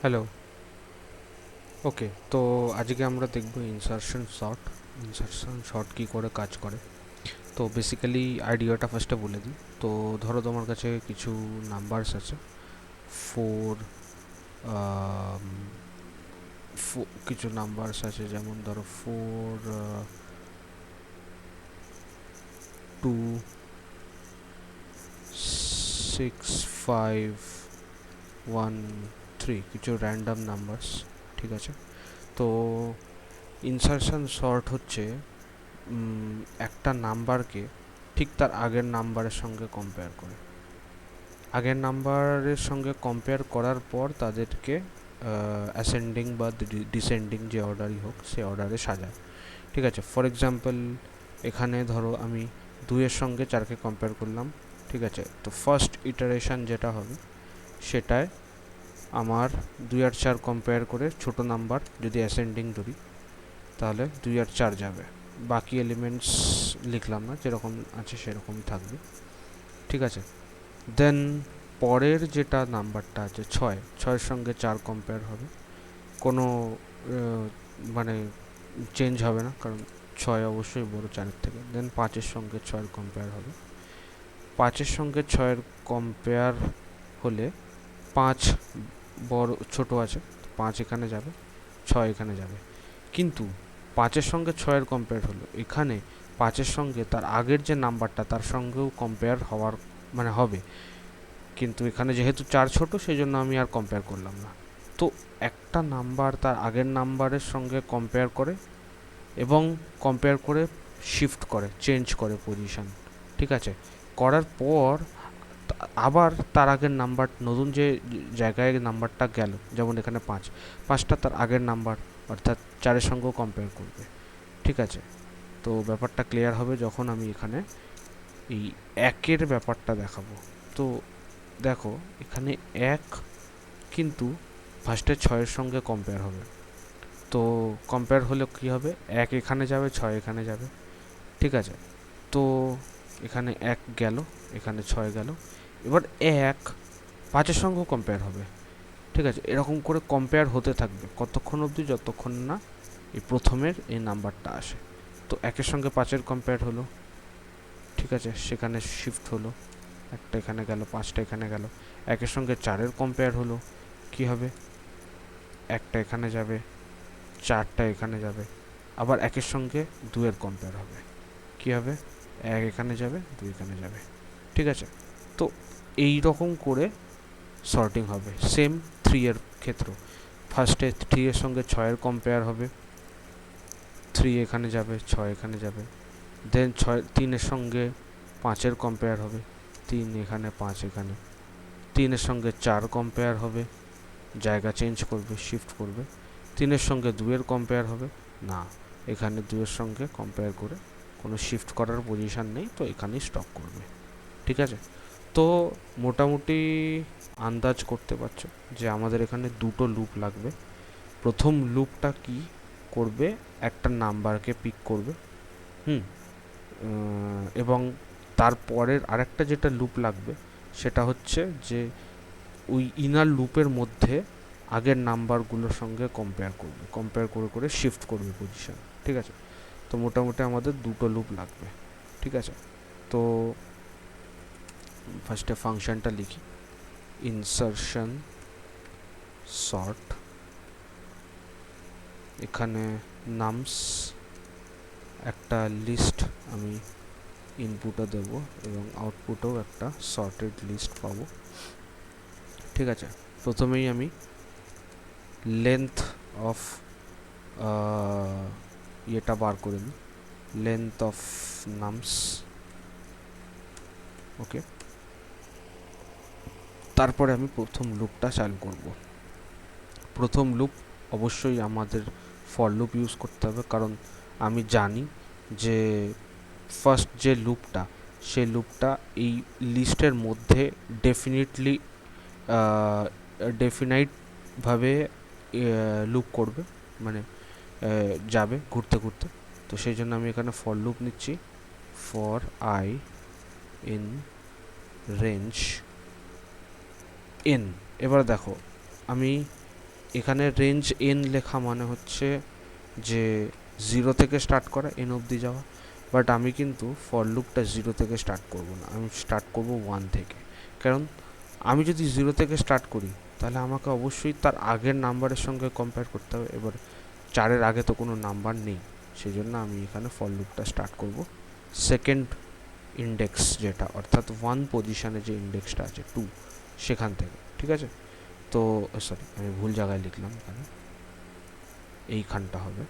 Hello. ওকে, তো আজকে আমরা দেখব ইনসারশন শর্ট কী করে কাজ করে। তো বেসিক্যালি আইডিয়াটা ফার্স্টে বলে দিই। তো ধরো তোমার কাছে কিছু নাম্বারস আছে, ফোর কিছু নাম্বারস আছে, যেমন ধরো 4 2 6 5 1 3, কিছু র্যান্ডম নাম্বারস। ঠিক আছে, তো ইনসারশন শর্ট হচ্ছে একটা নাম্বারকে ঠিক তার আগের নাম্বারের সঙ্গে কম্পেয়ার করে, আগের নাম্বারের সঙ্গে কম্পেয়ার করার পর তাদেরকে অ্যাসেন্ডিং বা ডিসেন্ডিং যে অর্ডারই হোক সে অর্ডারে সাজায়। ঠিক আছে, ফর এক্সাম্পল এখানে ধরো আমি 2-এর সঙ্গে 4কে কম্পেয়ার করলাম। ঠিক আছে, তো ফার্স্ট ইটারেশন যেটা হবে সেটায় আমার 2 আর 4 কম্পেয়ার করে ছোট নাম্বার যদি অ্যাসেন্ডিং ধরি তাহলে 2 আর 4 যাবে, বাকি এলিমেন্টস লিখলাম না, যেরকম আছে সেরকমই থাকবে। ঠিক আছে, দেন পরের যেটা নাম্বারটা আছে 6-এর সঙ্গে 4 কম্পেয়ার হবে, কোনো মানে চেঞ্জ হবে না, কারণ 6 অবশ্যই বড় 4-এর থেকে। দেন 5-এর সঙ্গে 6-এর কম্পেয়ার হবে, 5-এর সঙ্গে 6-এর কম্পেয়ার হলে 5 বড় ছোট আছে, 5 এখানে যাবে, 6 এখানে যাবে। কিন্তু 5-এর সঙ্গে 6-এর কম্পেয়ার হলো, এখানে 5-এর সঙ্গে তার আগের যে নাম্বারটা তার সঙ্গেও কম্পেয়ার হওয়ার হবে, কিন্তু এখানে যেহেতু 4 ছোট সেই জন্য আমি আর কম্পেয়ার করলাম না। তো একটা নাম্বার তার আগের নাম্বারের সঙ্গে কম্পেয়ার করে এবং কম্পেয়ার করে শিফট করে, চেঞ্জ করে পজিশন। ঠিক আছে, করার পর আবার তার আগের নাম্বার, নতুন যে জায়গায় নাম্বারটা গেল, যেমন এখানে 5টা তার আগের নাম্বার অর্থাৎ 4-এর সঙ্গেও কম্পেয়ার করবে। ঠিক আছে, তো ব্যাপারটা ক্লিয়ার হবে যখন আমি এখানে এই একের ব্যাপারটা দেখাবো। তো দেখো এখানে 1 কিন্তু ফার্স্টে 6-এর সঙ্গে কম্পেয়ার হবে, তো কম্পেয়ার হলে কী হবে, 1 এখানে যাবে, 6 এখানে যাবে। ঠিক আছে, তো এখানে 1 গেল, এখানে 6 গেল, এবার 1 5-এর সঙ্গেও কম্পেয়ার হবে। ঠিক আছে, এরকম করে কম্পেয়ার হতে থাকবে কতক্ষণ অবধি, যতক্ষণ না এই প্রথমের এই নাম্বারটা আসে। তো 1-এর সঙ্গে 5-এর কম্পেয়ার হলো, ঠিক আছে, সেখানে শিফট হলো, একটা এখানে গেল, 5টা এখানে গেল। 1-এর সঙ্গে 4-এর কম্পেয়ার হলো, কি হবে, একটা এখানে যাবে, 4টা এখানে যাবে। আবার 1-এর সঙ্গে 2-এর কম্পেয়ার হবে, কি হবে, 1 এখানে যাবে, 2 এখানে যাবে। ঠিক আছে, তো এই রকম করে সর্টিং হবে। সেম 3-এর ক্ষেত্র, ফার্স্টে 3-এর সঙ্গে 6-এর কম্পেয়ার হবে, 3 এখানে যাবে, 6 এখানে যাবে। দেন 3-এর সঙ্গে 5-এর কম্পেয়ার হবে, 3 এখানে, 5 এখানে। 3-এর সঙ্গে 4 কম্পেয়ার হবে, জায়গা চেঞ্জ করবে, শিফট করবে। 3-এর সঙ্গে 2-এর কম্পেয়ার হবে, না, এখানে 2-এর সঙ্গে কম্পেয়ার করে কোনো শিফট করার পজিশান নেই, তো এখানেই স্টপ করবে। ঠিক আছে, তো মোটামুটি আন্দাজ করতে পারছো যে আমাদের এখানে দুটো লুপ লাগবে। প্রথম লুপটা কি করবে, একটা নাম্বারকে পিক করবে, হুম, এবং তারপরের আরেকটা যেটা লুপ লাগবে সেটা হচ্ছে যে ওই ইনার লুপের মধ্যে আগের নাম্বারগুলোর সঙ্গে কম্পেয়ার করবে, কম্পেয়ার করে করে শিফট করবে পজিশন। ঠিক আছে, তো মোটামুটি আমাদের দুটো লুপ লাগবে। ঠিক আছে, তো ফার্স্টে ফাংশনটা লিখি, ইনসারশন সর্ট, এখানে নামস একটা লিস্ট আমি ইনপুটও দেব এবং আউটপুটেও একটা সর্টেড লিস্ট পাবো। ঠিক আছে, প্রথমেই আমি লেন্থ অফ ইয়েটা বার করে নিই, লেন্থ অফ নামস। ওকে, তারপরে আমি প্রথম লুপটা চালু করব। প্রথম লুপ অবশ্যই আমাদের ফর লুপ ইউজ করতে হবে, কারণ আমি জানি যে ফার্স্ট যে লুপটা, সেই লুপটা এই লিস্টের মধ্যে ডেফিনেটলি ডেফিনাইটভাবে লুপ করবে, মানে যাবে ঘুরতে ঘুরতে। তো সেই জন্য আমি এখানে ফর লুপ নিচ্ছি, for I in range N. এবার দেখো আমি এখানে রেঞ্জ এন লেখা মানে হচ্ছে যে 0 থেকে স্টার্ট করা এন অবধি যাওয়া, বাট আমি কিন্তু ফর লুপটা 0 থেকে স্টার্ট করব না, আমি স্টার্ট করব 1 থেকে। কারণ আমি যদি 0 থেকে স্টার্ট করি তাহলে আমাকে অবশ্যই তার আগের নাম্বারের সঙ্গে কম্পেয়ার করতে হবে। এবার 4-এর আগে তো কোনো নাম্বার নেই, সেই জন্য আমি এখানে ফর লুপটা স্টার্ট করব সেকেন্ড ইন্ডেক্স যেটা, অর্থাৎ 1 পজিশানে যে ইন্ডেক্সটা আছে 2 সেখান থেকে। ঠিক আছে, তো সরি আমি ভুল জায়গায় লিখলাম, এখানে এইখানটা হবে।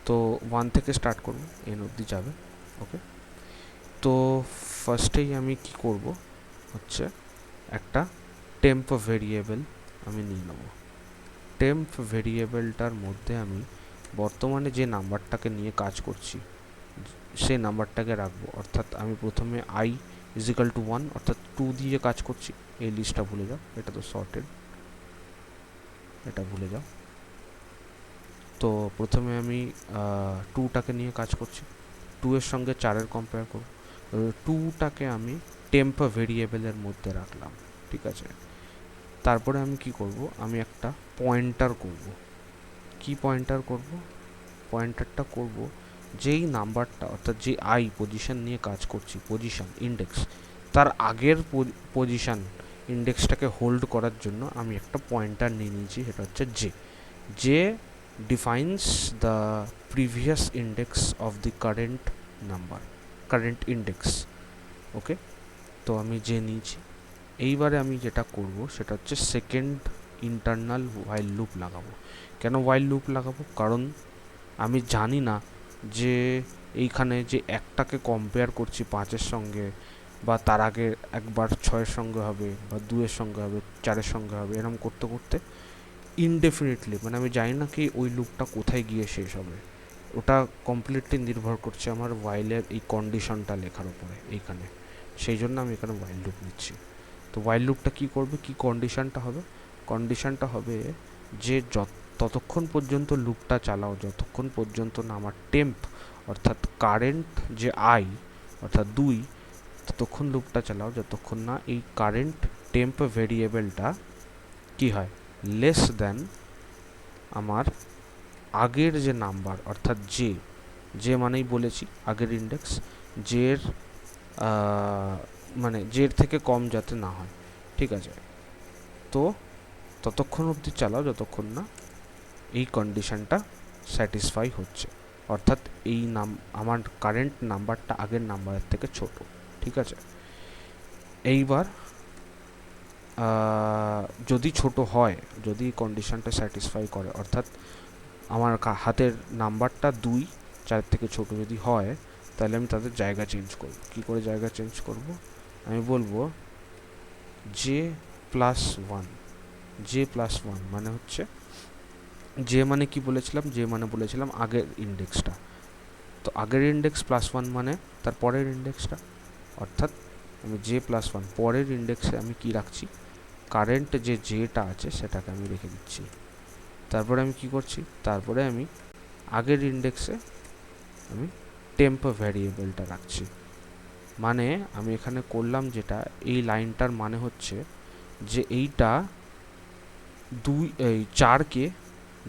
তো 1 থেকে স্টার্ট করব, এন অবধি যাবে। ওকে, তো ফার্স্টেই আমি কি করব হচ্ছে একটা টেম্প ভেরিয়েবল আমি নিয়ে নেব। টেম্প ভেরিয়েবলটার মধ্যে আমি বর্তমানে যে নাম্বারটাকে নিয়ে কাজ করছি সেই নাম্বারটাকে রাখবো। অর্থাৎ আমি প্রথমে i = 1 অর্থাৎ 2 দিয়ে কাজ করছি। এই লিস্টটা ভুলে যাও, এটা তো সর্টেড, এটা ভুলে যাও। তো প্রথমে আমি 2টাকে নিয়ে কাজ করছি, 2 এর সঙ্গে 4-এর কম্পেয়ার করব। 2টাকে আমি টেম্প ভেরিয়েবলের মধ্যে রাখলাম। ঠিক আছে, তারপরে আমি কি করব, আমি একটা পয়েন্টার করব। কি পয়েন্টার করব? পয়েন্টারটা করব যেই নাম্বারটা, অর্থাৎ যে আই পজিশন নিয়ে কাজ করছি, পজিশন ইন্ডেক্স, তার আগের পজিশন ইন্ডেক্সটাকে হোল্ড করার জন্য আমি একটা পয়েন্টার নিয়ে নিয়েছি, সেটা হচ্ছে যে defines the previous index of the current number, current index. ওকে, তো আমি যে নিয়েছি। এইবারে আমি যেটা করব সেটা হচ্ছে সেকেন্ড ইন্টারনাল while লুপ লাগাবো। কেন while লুপ লাগাবো? কারণ আমি জানি না যে এইখানে যে একটাকে কম্পেয়ার করছি 5-এর সঙ্গে, বা তার আগে একবার 6-এর সঙ্গে হবে, বা 2-এর সঙ্গে হবে, 4-এর সঙ্গে হবে, এরকম করতে করতে ইনডেফিনিটলি, মানে আমি জানি না কি ওই লুপটা কোথায় গিয়ে শেষ হবে। ওটা কমপ্লিটলি নির্ভর করছে আমার ওয়াইলের এই কন্ডিশনটা লেখার উপরে এইখানে। সেই জন্য আমি এখানে ওয়াইল লুপ নিচ্ছি। তো ওয়াইল লুপটা কী করবে, কি কন্ডিশনটা হবে? কন্ডিশনটা হবে যে ততক্ষণ পর্যন্ত লুপটা চালাও যতক্ষণ পর্যন্ত না আমার টেম্প অর্থাৎ কারেন্ট যে আই অর্থাৎ 2, ততক্ষণ লুপটা চালাও যতক্ষণ না এই কারেন্ট টেম্প ভেরিয়েবলটা কি হয়, লেস দেন আমার আগের যে নাম্বার, অর্থাৎ যে মানেই বলেছি আগের ইন্ডেক্স, জের মানে জের থেকে কম যাতে না হয়। ঠিক আছে, তো ততক্ষণ অবধি চালাও যতক্ষণ না এই কন্ডিশনটা স্যাটিসফাই হচ্ছে, অর্থাৎ এই আমার কারেন্ট নাম্বারটা আগের নাম্বারের থেকে ছোট। ঠিক আছে, এইবার যদি ছোট হয়, যদি কন্ডিশনটা স্যাটিসফাই করে, অর্থাৎ আমার হাতের নাম্বারটা 2, 4 থেকে ছোট যদি হয়, তাহলে আমি তাদের জায়গা চেঞ্জ করব। কি করে জায়গা চেঞ্জ করব? আমি বলবো j+1। j+1 মানে হচ্ছে যে মানে কি বলেছিলাম, যে মানে বলেছিলাম আগের ইন্ডেক্সটা। তো আগের ইন্ডেক্স +1 মানে তার পরের ইন্ডেক্সটা, অর্থাৎ আমি j+1 পরের ইন্ডেক্সে আমি কি রাখছি, কারেন্ট যে জেটা আছে সেটাকে আমি রেখে দিচ্ছি। তারপরে আমি কি করছি, তারপরে আমি আগের ইন্ডেক্সে আমি টেম্প ভ্যারিয়েবলটা রাখছি। মানে আমি এখানে করলাম যেটা, এই লাইনটার মানে হচ্ছে যে এইটা 4কে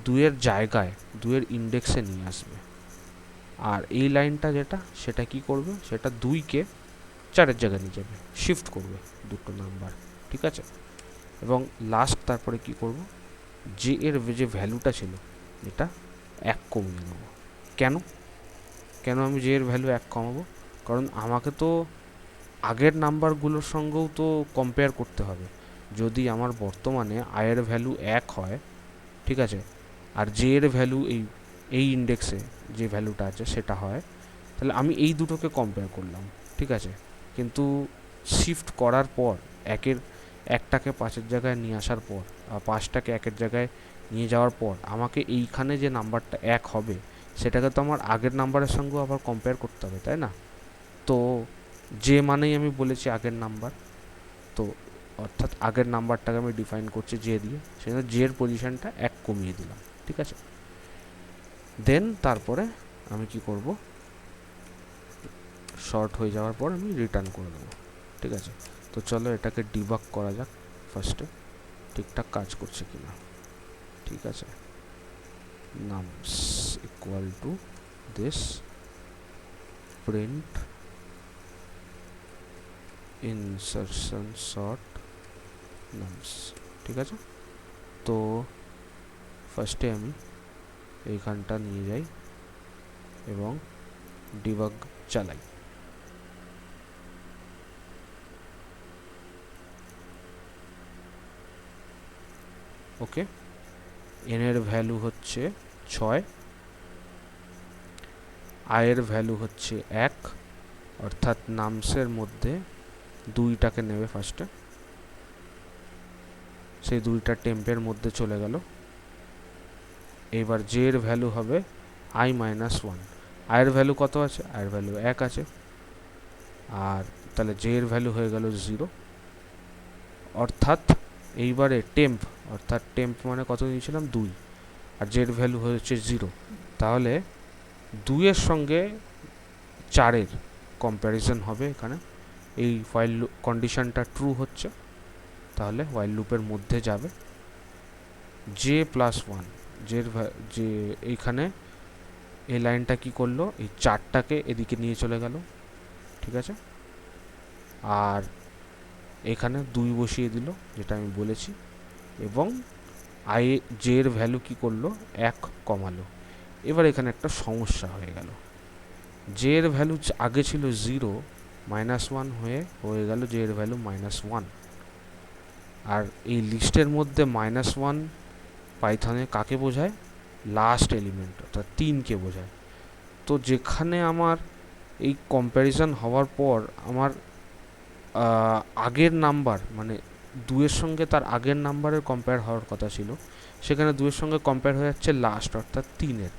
2-এর জায়গায় 2-এর ইন্ডেক্সে নিয়ে আসবে, আর এই লাইনটা যেটা সেটা কি করবে, সেটা 2কে 4-এর জায়গায় নিয়ে যাবে, শিফট করবে দুটো নাম্বার। ঠিক আছে, এবং লাস্ট তারপরে কি করব, যে এর যে ভ্যালুটা ছিল এটা 1 কমিয়ে নেব। কেন কেন আমি যে এর ভ্যালু 1 কমাবো? কারণ আমাকে তো আগের নাম্বারগুলোর সঙ্গেও তো কম্পেয়ার করতে হবে। যদি আমার বর্তমানে আয়ের ভ্যালু 1 হয়, ঠিক আছে, আর জে এর ভ্যালু এই ইন্ডেক্সে যে ভ্যালুটা আছে সেটা হয়, তাহলে আমি এই দুটোকে কম্পেয়ার করলাম। ঠিক আছে, কিন্তু শিফট করার পর একটাকে 5-এর জায়গায় নিয়ে আসার পর, 5টাকে 1-এর জায়গায় নিয়ে যাওয়ার পর আমাকে এইখানে যে নাম্বারটা 1 হবে সেটাকে তো আমার আগের নাম্বারের সঙ্গেও আবার কম্পেয়ার করতে হবে, তাই না? তো যে মানেই আমি বলেছি আগের নাম্বার, তো অর্থাৎ আগের নাম্বারটাকে আমি ডিফাইন করছি জে দিয়ে, সেজন্য জে এর পজিশনটা 1 কমিয়ে দিলাম। ঠিক আছে, দেন তারপরে আমি কি করব, শর্ট হয়ে যাওয়ার পর আমি রিটার্ন করে দেবো। ঠিক আছে, তো চলো এটাকে ডিবাগ করা যাক ফার্স্টে, ঠিকঠাক কাজ করছে কিনা। ঠিক আছে, nums equal to this print insertion sort nums। ঠিক আছে, তো ফার্স্টে আমি এইখানটা নিয়ে যাই এবং ডিবাগ চালাই। ওকে, n এর ভ্যালু হচ্ছে 6, i এর ভ্যালু হচ্ছে 1, অর্থাৎ নামসের মধ্যে 2টাকে নেবে ফার্স্টে, সেই 2টা টেম্পের মধ্যে চলে গেল। এবার j এর ভ্যালু হবে i মাইনাস 1, i এর ভ্যালু কত আছে, i এর ভ্যালু 1 আছে, আর তাহলে j এর ভ্যালু হয়ে গেল 0, অর্থাৎ এইবারে টেম্প, অর্থাৎ টেম্প মানে কত নিয়েছিলাম 2, আর j এর ভ্যালু হচ্ছে 0, তাহলে 2 এর সঙ্গে 4 এর কম্প্যারিজন হবে এখানে। এই while কন্ডিশনটা ট্রু হচ্ছে, তাহলে while লুপের মধ্যে যাবে j প্লাস 1, যে এইখানে এই লাইনটা কি করলো, এই 4টাকে এদিকে নিয়ে চলে গেল। ঠিক আছে, আর এখানে 2 বসিয়ে দিল যেটা আমি বলেছি, এবং j এর ভ্যালু কি করলো, 1 কমালো। এবার এখানে একটা সমস্যা হয়ে গেল, j এর ভ্যালু আগে ছিল 0, -1 হয়ে গেল j এর ভ্যালু -1, আর এই লিস্টের মধ্যে -1 পাইথনে কাকে বোঝায়, লাস্ট এলিমেন্ট অর্থাৎ 3কে বোঝায়। তো যেখানে আমার এই কম্প্যারিজন হওয়ার পর আমার আগের নাম্বার মানে 2 এর সঙ্গে তার আগের নাম্বারের কম্পেয়ার হওয়ার কথা ছিল, সেখানে 2 এর সঙ্গে কম্পেয়ার হয়ে যাচ্ছে লাস্ট অর্থাৎ 3-এর।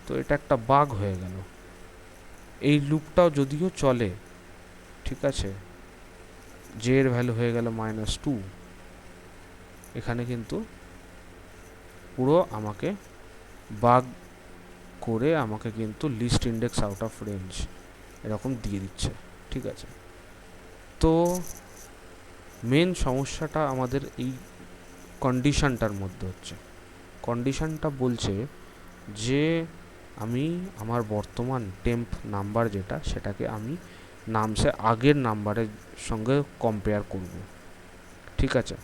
তো এটা একটা বাগ হয়ে গেল। এই লুপটাও যদিও চলে, ঠিক আছে, j এর ভ্যালু হয়ে গেল -2, এখানে কিন্তু পুরো আমাকে বাগ করে আমাকে কিন্তু list index out of range এরকম দিয়ে দিচ্ছে। ঠিক আছে, তো মেন সমস্যাটা আমাদের এই কন্ডিশনটার মধ্যে হচ্ছে। কন্ডিশনটা বলছে যে আমি আমার বর্তমান টেম্প নাম্বার যেটা, সেটাকে আমি নামসে আগের নাম্বারের সঙ্গে কম্পেয়ার করব। ঠিক আছে,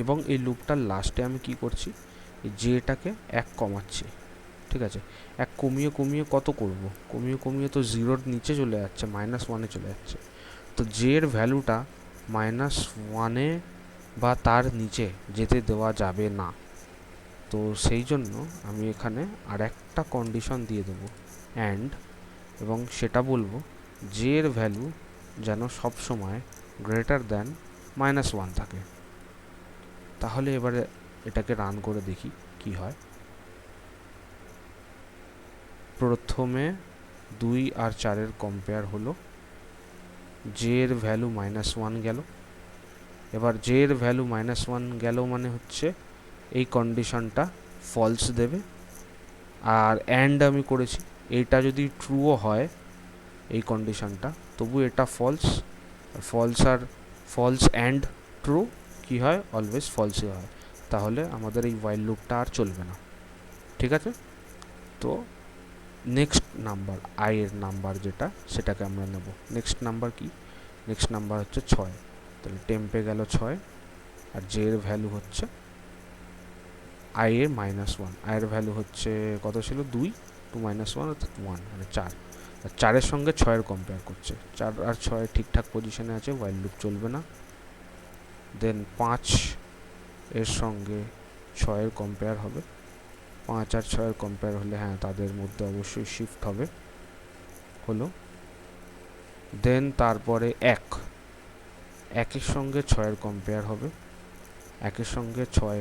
এবং এই লুপটার লাস্টে আমি কি করছি, এই জেটাকে 1 কমাচ্ছি। ঠিক আছে, 1 কমিয়ে কমিয়ে কত করব, কমিয়ে কমিয়ে তো 0-র নিচে চলে যাচ্ছে, -1-এ চলে যাচ্ছে। তো জে এর ভ্যালুটা -1-এ বা তার নিচে যেতে দেওয়া যাবে না। তো সেই জন্য আমি এখানে আর একটা কন্ডিশন দিয়ে দেবো অ্যান্ড, এবং সেটা বলবো জে এর ভ্যালু যেন সব সময় গ্রেটার দ্যান -1 থাকে। তাহলে এবারে এটাকে রান করে দেখি কি হয়। প্রথমে 2 আর 4-এর কম্পেয়ার হলো, জে এর ভ্যালু -1 গেল। এবার জে এর ভ্যালু -1 গেল মানে হচ্ছে এই কন্ডিশনটা ফলস দেবে। আর অ্যান্ড আমি করেছি, এইটা যদি ট্রুও হয় এই কন্ডিশনটা, তবু এটা ফলস। আর ফলস অ্যান্ড ট্রু কি হয়, অলওয়েজ ফলসই হয়। তাহলে আমাদের এই while লুপটা আর চলবে না। ঠিক আছে, তো নেক্সট নাম্বার i এর নাম্বার যেটা, সেটাকে আমরা নেব। নেক্সট নাম্বার কি, নেক্সট নাম্বার হচ্ছে 6, তাহলে টেম্পে গেল 6, আর j এর ভ্যালু হচ্ছে i এর -1, i এর ভ্যালু হচ্ছে কত ছিল 2, 2 - 1 অর্থাৎ 1 মানে 4, আর 4-এর সঙ্গে 6-এর কম্পেয়ার করছে। 4 আর 6 ঠিকঠাক পজিশনে আছে, while লুপ চলবে না। দেন 5 এর সঙ্গে 6-এর কম্পেয়ার হবে, 5 আর 6-এর কম্পেয়ার হলে হ্যাঁ তাদের মধ্যে অবশ্যই শিফট হবে, হলো। দেন তারপরে 1-এর সঙ্গে 6-এর কম্পেয়ার হবে, 1-এর সঙ্গে 6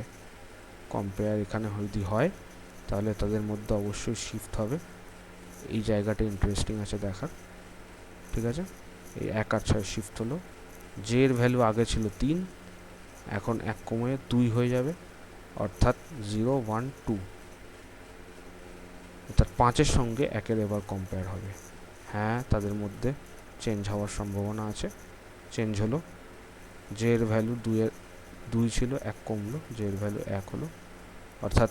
কম্পেয়ার এখানে যদি হয় তাহলে তাদের মধ্যে অবশ্যই শিফট হবে। এই জায়গাটা ইন্টারেস্টিং আছে দেখার। ঠিক আছে, এই 1 আর 6 শিফট হলো। জে এর ভ্যালু আগে ছিল 3, এখন 1 কমে 2 হয়ে যাবে, অর্থাৎ 0, 1, 2, অর্থাৎ 5-এর সঙ্গে 1-এর এবার কম্পেয়ার হবে। হ্যাঁ তাদের মধ্যে চেঞ্জ হওয়ার সম্ভাবনা আছে, চেঞ্জ হলো। জে এর ভ্যালু 2 ছিল, 1 কমলো, জে এর ভ্যালু 1 হলো, অর্থাৎ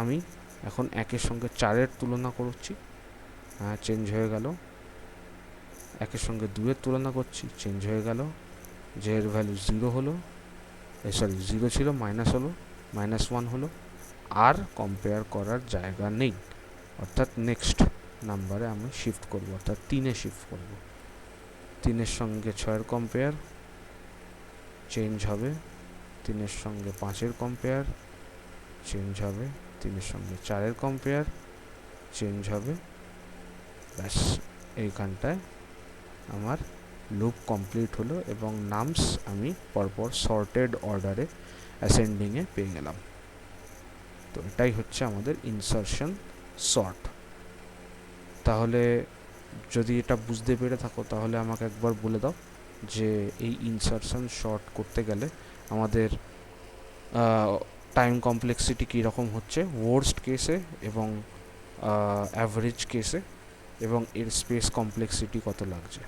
আমি এখন 1-এর সঙ্গে 4-এর তুলনা করছি, চেঞ্জ হয়ে গেল। 1-এর সঙ্গে 2-এর তুলনা করছি, চেঞ্জ হয়ে গেল। যে এর ভ্যালু 0 হলো, 0 ছিল, মাইনাস হলো, -1 হলো। আর কম্পেয়ার করার জায়গা নেই, অর্থাৎ নেক্সট নাম্বারে আমি শিফট করব, অর্থাৎ 3-এ শিফট করব। 3-এর সঙ্গে 6-এর কম্পেয়ার, চেঞ্জ হবে। 3-এর সঙ্গে 5-এর কম্পেয়ার, চেঞ্জ হবে। 3-এর সঙ্গে 4-এর কম্পেয়ার, চেঞ্জ হবে। ব্যাস, এইখানটায় আমার লুপ কমপ্লিট হলো এবং নামস আমি পরপর সর্টেড অর্ডারে অ্যাসেন্ডিংয়ে পেয়ে গেলাম। তো এটাই হচ্ছে আমাদের ইনসারশন সর্ট। তাহলে যদি এটা বুঝতে পেরে থাকো তাহলে আমাকে একবার বলে দাও যে এই ইনসারশন সর্ট করতে গেলে আমাদের টাইম কমপ্লেক্সিটি কীরকম হচ্ছে ওয়ার্স্ট কেসে এবং অ্যাভারেজ কেসে, এবং এর স্পেস কমপ্লেক্সিটি কত লাগছে।